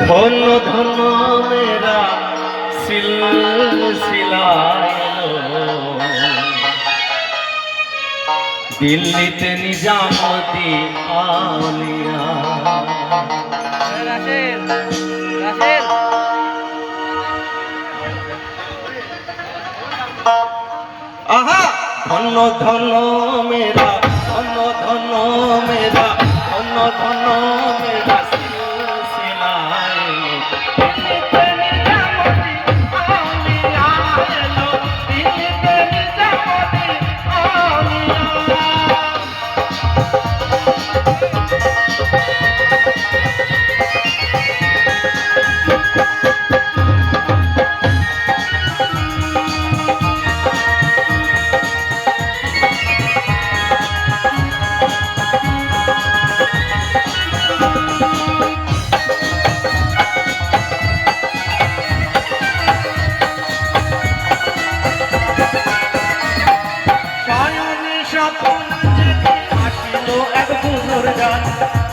ধন্য ধন্য মেরা সিলসিলা দিল্লিতে নিজামতি আলিয়া। আহা ধন্য ধন্য মেরা, ধন্য ধন্য মেরা, ধন্য ধন্য মেরা সিলসিলা দিল্লিতে নিজামতি আলিয়া এলো, দিল্লিতে নিজামতি আলিয়া।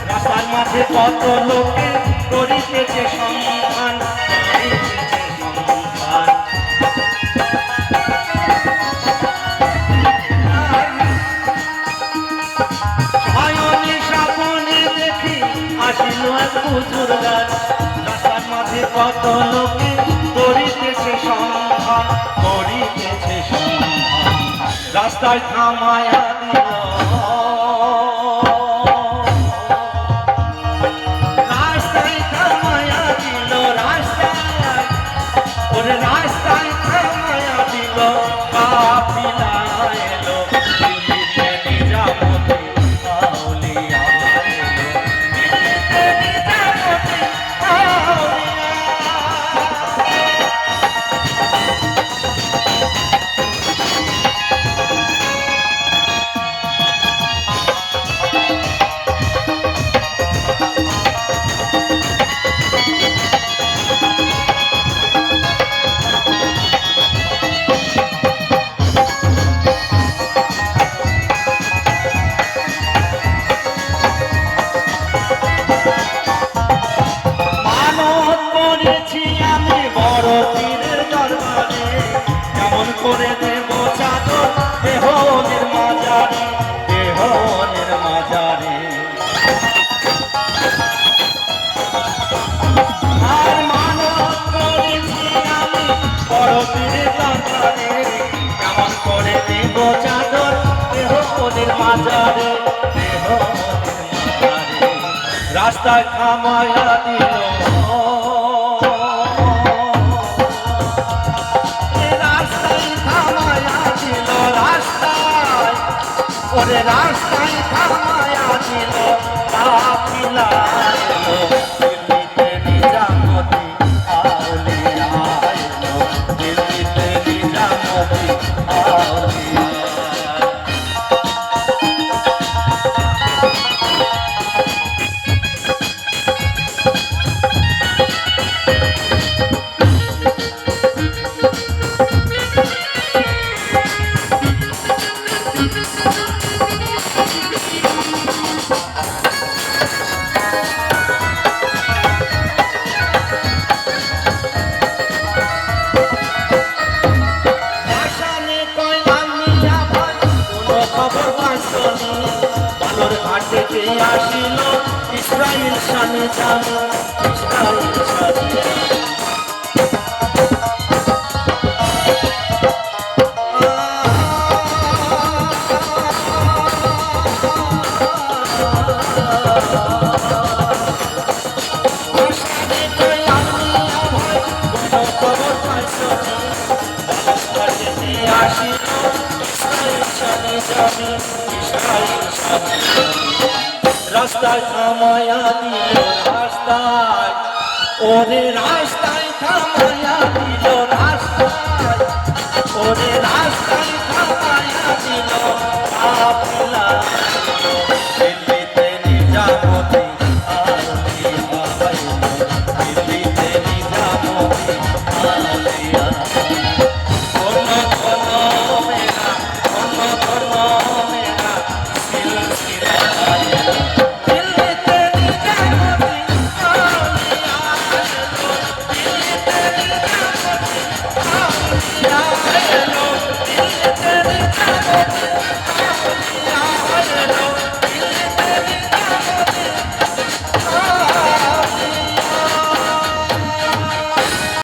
রাস্তার মাঝে কত লোকে করিতেছে সম্মান, দেখি আসিল এক হুজুর গান। রাস্তার মাঝে কত লোকে করিতেছে সম্মান, করিতেছে সম্মান, রাস্তায় থামায়া দিল। করে দেব চাদর দেহনের মাজারে, দেহনের মাজারে। আর মানত করেছি আমি বড় পীরের দরবারে, কেমন করে দেব চাদর দেহনের মাজারে, দেহনের মাজারে। রাস্তায় থামায়া দিল ওরে, রাস্তায় থামায়া দিল কাফিলা এলো, দিল্লিতে নিজামতি আউলিয়া এলো, দিল্লিতে নিজামতি আউলিয়া। ঘাটে আসিল ইসরাইল শানে জানে, ইসরাইল শানে। আসিল ইসরাইল শানে জানে, ইসরাইল শানে। রাস্তায় থামায়া দিল, রাস্তায় ওরে, রাস্তায় থামায়া দিল, রাস্তায় ওরে, রাস্তায় থামায়া দিল কাফিলা।